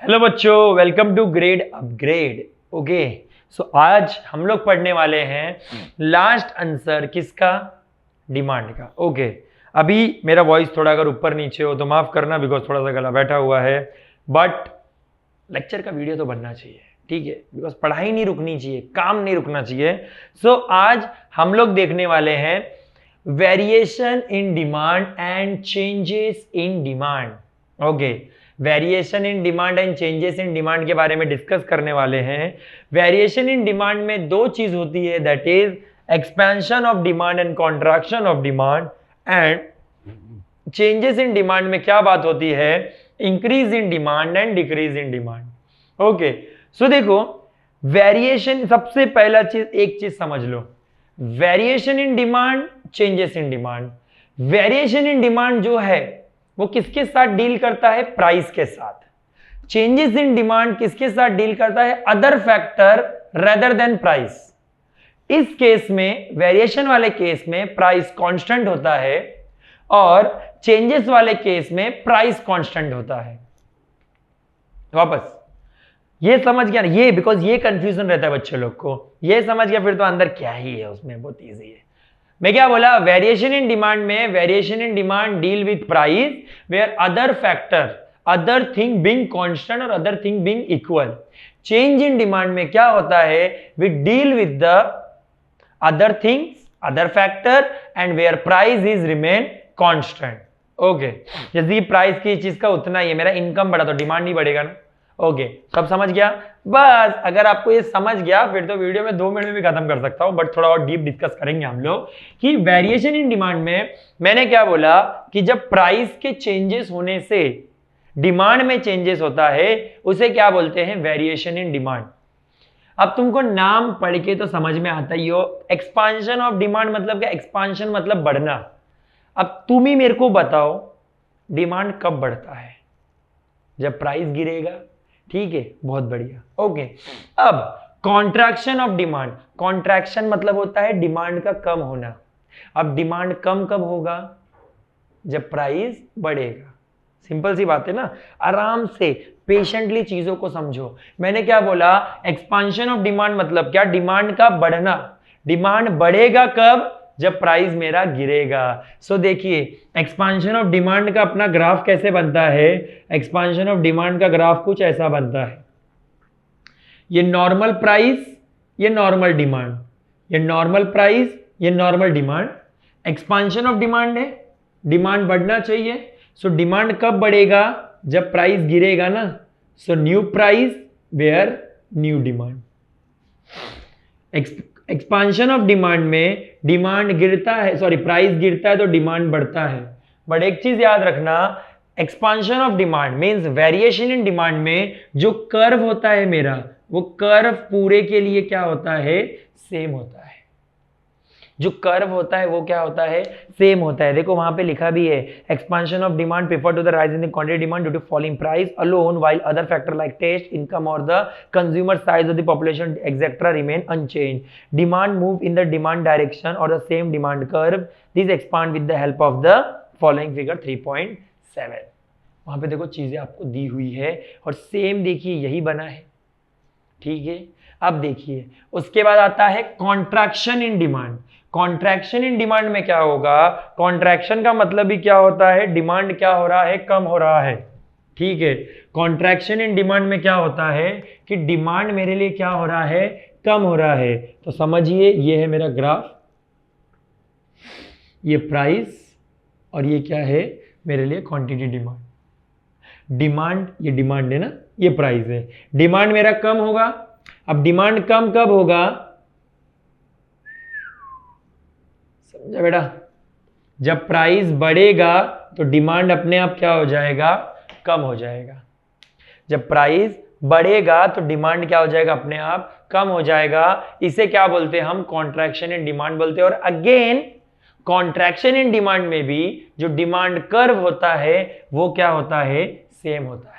Hello बच्चों, welcome to Grade Upgrade. Okay, so आज हम लोग पढ़ने वाले हैं लास्ट आंसर किसका, डिमांड का। ओके, अभी मेरा वॉइस थोड़ा अगर ऊपर नीचे हो तो माफ करना, बिकॉज थोड़ा सा गला बैठा हुआ है, बट लेक्चर का वीडियो तो बनना चाहिए, ठीक है, बिकॉज पढ़ाई नहीं रुकनी चाहिए, काम नहीं रुकना चाहिए। सो आज हम लोग देखने वाले हैं variation in demand and changes in demand. Okay, variation in demand and changes in demand के बारे में डिस्कस करने वाले हैं। वेरिएशन इन डिमांड में दो चीज होती है, that is expansion of demand and contraction of demand. And changes in demand में क्या बात होती है, increase in demand and decrease in demand. Okay, so देखो वेरिएशन, सबसे पहला चीज एक चीज समझ लो, variation in demand, changes in demand. Variation in demand जो है वो किसके साथ डील करता है, प्राइस के साथ। चेंजेस इन डिमांड किसके साथ डील करता है, other factor rather than price. इस केस में, वेरिएशन वाले केस में प्राइस कांस्टेंट होता है और चेंजेस वाले केस में प्राइस कांस्टेंट होता है। वापस ये समझ गया ना, ये बिकॉज ये कंफ्यूजन रहता है बच्चे लोग को, ये समझ गया फिर तो अंदर क्या ही है उसमें, बहुत इजी है। मैं क्या बोला, वेरिएशन इन डिमांड में, variation in demand deal with price where other factor, other thing being constant और other thing being equal. Change in demand में क्या होता है, we deal with the other things, other factor and where price is remain constant. Okay, जैसे price की चीज का उतना ही है, मेरा इनकम बढ़ा तो डिमांड नहीं बढ़ेगा ना। ओके, सब समझ गया। बस अगर आपको ये समझ गया फिर तो वीडियो में 2 मिनट में भी खत्म कर सकता हूं, बट थोड़ा और डीप डिस्कस करेंगे हम लोग कि वेरिएशन इन डिमांड में मैंने क्या बोला कि जब प्राइस के चेंजेस होने से डिमांड में चेंजेस होता है उसे क्या बोलते हैं, वेरिएशन इन डिमांड। अब तुमको नाम पढ़ के तो समझ में आता ही हो, एक्सपांशन ऑफ डिमांड मतलब क्या, एक्सपांशन मतलब बढ़ना। अब तुम ही मेरे को बताओ डिमांड कब बढ़ता है, जब प्राइस गिरेगा, ठीक है, बहुत बढ़िया। ओके, अब कॉन्ट्रैक्शन ऑफ डिमांड, कॉन्ट्रैक्शन मतलब होता है डिमांड का कम होना। अब डिमांड कम कब होगा, जब प्राइस बढ़ेगा। सिंपल सी बात है ना, आराम से पेशेंटली चीजों को समझो। मैंने क्या बोला, एक्सपांशन ऑफ डिमांड मतलब क्या, डिमांड का बढ़ना। डिमांड बढ़ेगा कब, जब प्राइस मेरा गिरेगा। सो देखिए एक्सपांशन ऑफ डिमांड का अपना ग्राफ कैसे बनता है, एक्सपांशन ऑफ डिमांड का ग्राफ कुछ ऐसा बनता है, ये नॉर्मल प्राइस, ये नॉर्मल डिमांड, ये नॉर्मल प्राइस, ये normal demand. Expansion of demand है, डिमांड बढ़ना चाहिए। सो डिमांड कब बढ़ेगा, जब प्राइस गिरेगा ना। So new price where new demand. Expansion of demand में डिमांड गिरता है, सॉरी प्राइस गिरता है तो डिमांड बढ़ता है। बट एक चीज याद रखना, expansion of demand means variation in demand में जो कर्व होता है मेरा, वो कर्व पूरे के लिए क्या होता है, सेम होता है। जो कर्व होता है वो क्या होता है, सेम होता है। देखो वहां पे लिखा भी है, expansion of demand prefer to the rise in the quantity demand due to falling price alone while other factor like taste, income और the consumer size of the population etcetera remain unchange. Demand move in the demand direction और the same demand curve, this expand with the help of the following figure 3.7। वहां पे देखो चीजें आपको दी हुई है और सेम देखिए यही बना है, ठीक है। अब देखिए उसके बाद आता है contraction in demand. Contraction in demand में क्या होगा, कॉन्ट्रैक्शन का मतलब ही क्या होता है, डिमांड क्या हो रहा है, कम हो रहा है, ठीक है। कॉन्ट्रैक्शन इन डिमांड में क्या होता है कि डिमांड मेरे लिए क्या हो रहा है, कम हो रहा है। तो समझिए ये है मेरा ग्राफ, ये प्राइस और ये क्या है मेरे लिए क्वांटिटी डिमांड। डिमांड, ये डिमांड है ना, ये प्राइस है। डिमांड मेरा कम होगा। अब डिमांड कम कब होगा, समझा बेटा, जब प्राइस बढ़ेगा तो डिमांड अपने आप क्या हो जाएगा, कम हो जाएगा। जब प्राइस बढ़ेगा तो डिमांड क्या हो जाएगा, अपने आप कम हो जाएगा। इसे क्या बोलते हैं हम, कॉन्ट्रैक्शन इन डिमांड बोलते हैं। और अगेन कॉन्ट्रैक्शन इन डिमांड में भी जो डिमांड कर्व होता है वो क्या होता है, सेम होता है।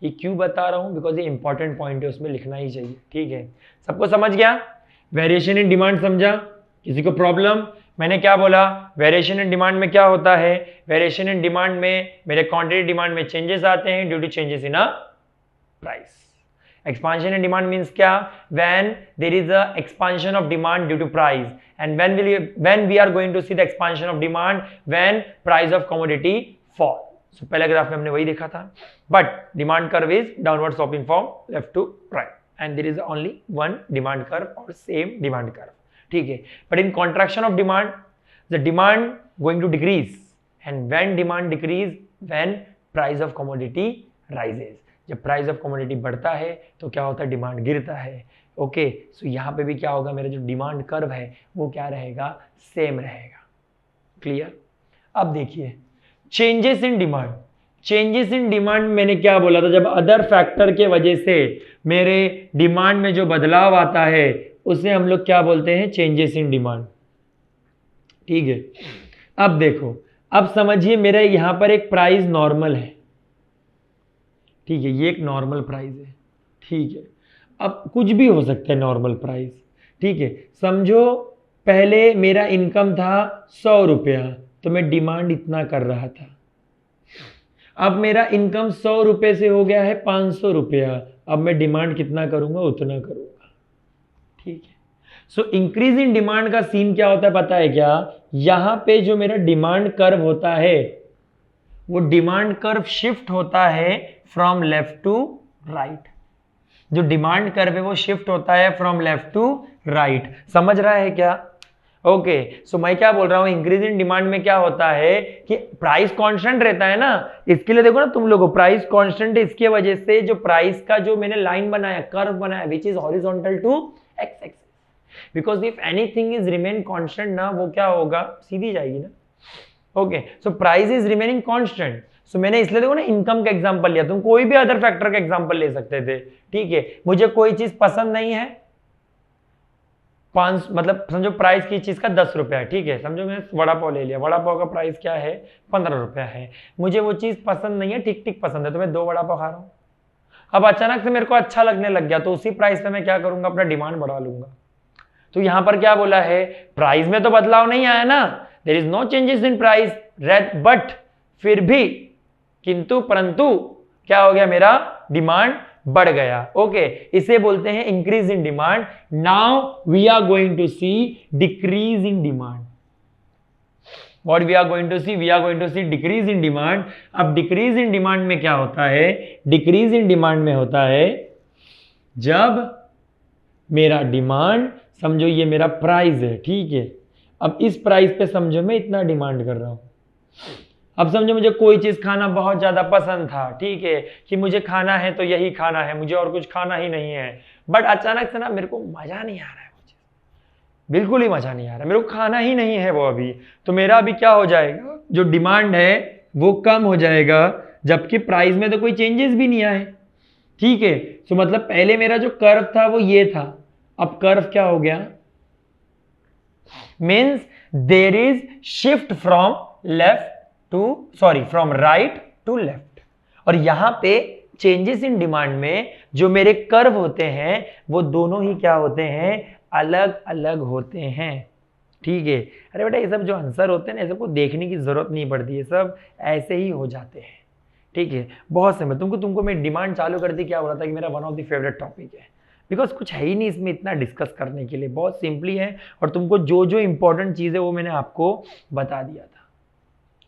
ये क्यों बता रहा हूं, बिकॉज ये इंपॉर्टेंट पॉइंट है, उसमें लिखना ही चाहिए, ठीक है। सबको समझ गया, वेरिएशन इन डिमांड समझा, किसी को प्रॉब्लम। मैंने क्या बोला, वेरिएशन इन डिमांड में क्या होता है, वेरिएशन इन डिमांड में मेरे क्वांटिटी डिमांड में चेंजेस आते हैं due to changes in a price. Expansion in demand means क्या? When there is a expansion of demand due to price, and when we are going to see the expansion of demand when price of commodity fall. So पहले graph में हमने वही देखा था, but demand curve is downward sloping from left to right, and there is only one demand curve और same demand curve, ठीक है। But in contraction of demand the demand going to decrease, and when demand decrease when price of commodity rises. जब price of commodity बढ़ता है तो क्या होता है? डिमांड गिरता है। ओके, सो यहाँ पे भी क्या होगा? मेरा जो डिमांड कर्व है वो क्या रहेगा? सेम रहेगा। क्लियर? अब देखिए changes in demand. Changes in demand मैंने क्या बोला था? जब अदर फैक्टर के वजह से मेरे डिमांड में जो बदलाव आता है उसे हम लोग क्या बोलते हैं? चेंजेस इन डिमांड, ठीक है। अब देखो, अब समझिए मेरा यहां पर एक प्राइस नॉर्मल है, ठीक है, ये एक नॉर्मल प्राइस है, ठीक है। अब कुछ भी हो सकता है नॉर्मल प्राइस, ठीक है। समझो पहले मेरा इनकम था 100 रुपया, तो मैं डिमांड इतना कर रहा था। अब मेरा इनकम 100 रुपये से हो गया है 500 रुपया, अब मैं डिमांड कितना करूंगा? उतना करूंगा, ठीक है। सो इंक्रीज इन डिमांड का सीन क्या होता है पता है क्या? यहां पे जो मेरा डिमांड कर्व होता है वो डिमांड कर्व शिफ्ट होता है फ्रॉम लेफ्ट टू राइट। जो डिमांड कर्व है वो शिफ्ट होता है फ्रॉम लेफ्ट टू राइट। समझ रहा है क्या? ओके, सो मैं क्या बोल रहा हूं? इंक्रीज इन डिमांड में क्या होता है कि प्राइस कांस्टेंट रहता है ना। इसके लिए देखो ना तुम लोगों, प्राइस कांस्टेंट है, इसके वजह से जो प्राइस का जो मैंने लाइन बनाया, कर्व बनाया, which is horizontal to X axis, because if anything is remain constant ना, वो क्या होगा? सीधी जाएगी ना। Okay, so price is remaining constant. So मैंने इसलिए देखो ना इनकम का एग्जांपल लिया, तुम कोई भी अदर फैक्टर का एग्जांपल ले सकते थे, ठीक है। मुझे कोई चीज पसंद नहीं है, 5 मतलब समझो प्राइस की चीज का 10 रुपया है, ठीक है। समझो मैंने वड़ा पाव ले लिया, वड़ा पाव का प्राइस क्या है? 15 रुपया है। मुझे वो चीज पसंद नहीं है, ठीक ठीक पसंद है, तो मैं 2 वड़ा पाव खा रहा हूं। अब अचानक से मेरे को अच्छा लगने लग गया, तो उसी प्राइस पे मैं क्या करूंगा? अपना डिमांड बढ़ा लूंगा। तो यहां पर क्या बोला है? प्राइस में तो बदलाव नहीं आया ना, there is no changes in price, but फिर भी किंतु परंतु क्या हो गया? मेरा डिमांड बढ़ गया। ओके, इसे बोलते हैं increase in demand. Now we are going to see decrease in demand. What we are going to see? We are going to see decrease in demand. अब डिक्रीज इन डिमांड में क्या होता है? डिक्रीज इन डिमांड में होता है जब मेरा डिमांड, समझो ये मेरा प्राइस है, ठीक है। अब इस प्राइस पे समझो मैं इतना डिमांड कर रहा हूं। अब समझो मुझे कोई चीज खाना बहुत ज्यादा पसंद था, ठीक है, कि मुझे खाना है तो यही खाना है, मुझे और कुछ खाना ही नहीं है। बट अचानक से ना मेरे को मजा नहीं आ रहा है, वो चीज बिल्कुल ही मजा नहीं आ रहा है, मेरे को खाना ही नहीं है वो अभी। तो मेरा अभी क्या हो जाएगा? जो डिमांड है वो कम हो जाएगा, जबकि प्राइस में तो कोई चेंजेस भी नहीं आए, ठीक है। तो मतलब पहले मेरा जो कर्व था वो ये था, अब कर्व क्या हो गया? Means there is shift from left to from right to left. और यहां पे चेंजेस इन डिमांड में जो मेरे कर्व होते हैं वो दोनों ही क्या होते हैं? अलग अलग होते हैं, ठीक है। अरे बेटा ये सब जो आंसर होते हैं ना, सबको देखने की जरूरत नहीं पड़ती है, सब ऐसे ही हो जाते हैं, ठीक है। बहुत सिंपल। तुमको मैं डिमांड चालू कर दी, क्या बोला था कि मेरा one of the favourite topic है, बिकॉज कुछ है ही नहीं इसमें इतना डिस्कस करने के लिए, बहुत सिंपली है। और तुमको जो जो इंपॉर्टेंट चीज़ है वो मैंने आपको बता दिया था,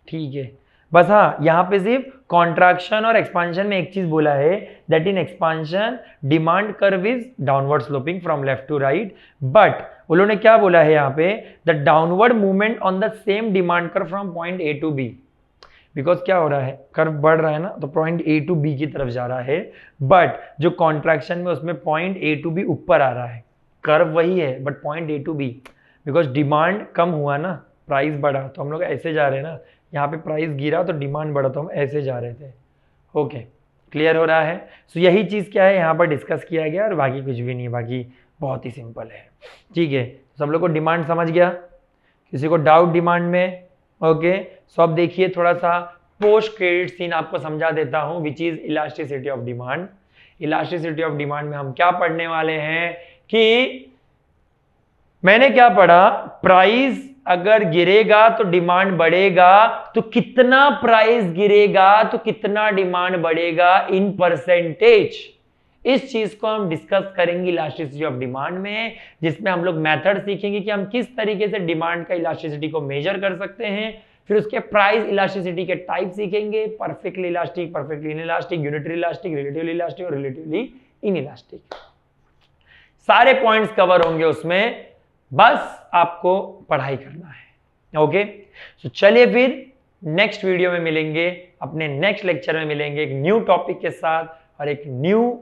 ठीक है। बस हाँ, यहाँ पे सिर्फ कॉन्ट्रैक्शन और एक्सपांशन में एक चीज बोला है, that in expansion demand curve is downward sloping from left to right, but उन्होंने क्या बोला है यहाँ पे? The downward movement on the same demand curve from point A to B. Because क्या हो रहा है? कर्व बढ़ रहा है ना, तो पॉइंट ए टू बी की तरफ जा रहा है, बट जो कॉन्ट्रैक्शन में उसमें पॉइंट ए टू बी ऊपर आ रहा है। कर्व वही है but point A to B, because demand कम हुआ ना, प्राइस बढ़ा, तो हम लोग ऐसे जा रहे हैं ना, यहाँ पे प्राइस गिरा तो डिमांड बढ़ा, तो हम ऐसे जा रहे थे। ओके, क्लियर हो रहा है? सो यही चीज़ क्या है यहाँ पर डिस्कस किया गया, और बाकी कुछ भी नहीं, बाकी बहुत ही सिंपल है, ठीक है। सब लोग को डिमांड समझ गया? किसी को डाउट डिमांड में? ओके, सो अब देखिए थोड़ा सा पोस्ट क्रेडिट सीन आपको समझा देता हूँ, which is elasticity of demand. Elasticity of demand में हम क्या पढ़ने वाले हैं कि मैंने क्या पढ़ा? प्राइस अगर गिरेगा तो डिमांड बढ़ेगा, तो कितना प्राइस गिरेगा तो कितना डिमांड बढ़ेगा इन परसेंटेज, इस चीज को हम डिस्कस करेंगे इलास्टिसिटी ऑफ डिमांड में, जिसमें हम लोग मेथड सीखेंगे कि हम किस तरीके से डिमांड का इलास्टिसिटी को मेजर कर सकते हैं। फिर उसके प्राइस इलास्टिसिटी के टाइप सीखेंगे, perfectly elastic, perfectly inelastic, unitary elastic, relatively elastic और रिलेटिवली इनइलास्टिक। सारे पॉइंट्स कवर होंगे उसमें, बस आपको पढ़ाई करना है। ओके, तो चलिए फिर नेक्स्ट वीडियो में मिलेंगे, अपने नेक्स्ट लेक्चर में मिलेंगे एक न्यू टॉपिक के साथ और एक न्यू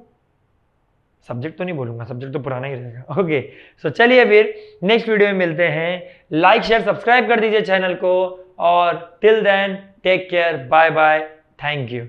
सब्जेक्ट तो नहीं बोलूंगा, सब्जेक्ट तो पुराना ही रहेगा। ओके, सो चलिए फिर नेक्स्ट वीडियो में मिलते हैं। लाइक शेयर सब्सक्राइब कर दीजिए चैनल को, और till then take care, bye bye, thank you.